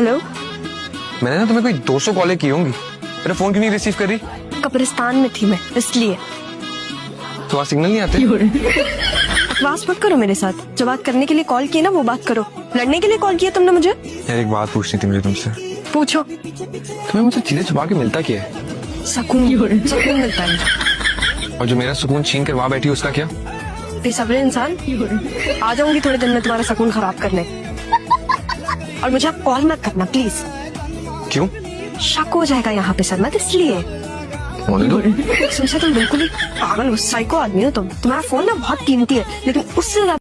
Hello. मैंने ना तुम्हें कोई 200 कॉलें की होंगी, मेरा फोन क्यों नहीं रिसीव कर रही? कब्रिस्तान में थी मैं, इसलिए। तो वहाँ सिग्नल नहीं आते? बकवास मत करो मेरे साथ। जो बात करने के लिए कॉल की ना वो बात करो। लड़ने के लिए कॉल किया तुमने मुझे? यार एक बात पूछनी थी मुझे तुमसे। पूछो। तुम्हें मुझसे चीजें छुपा के मिलता क्या है? सुकून। सुकून मिलता है। और जो मेरा सुकून छीन कर वहाँ बैठी है उसका क्या? बेसब्रे इंसान। आ जाऊंगी थोड़े दिन में तुम्हारा सुकून खराब करने। और मुझे आप कॉल मत करना प्लीज। क्यों? शक हो जाएगा यहाँ पे सरमत, इसलिए। होने दो। तुमसे तुम बिल्कुल ही पागल हो, साइको आदमी हो तुम। तुम्हारा फोन ना बहुत कीमती है, लेकिन उससे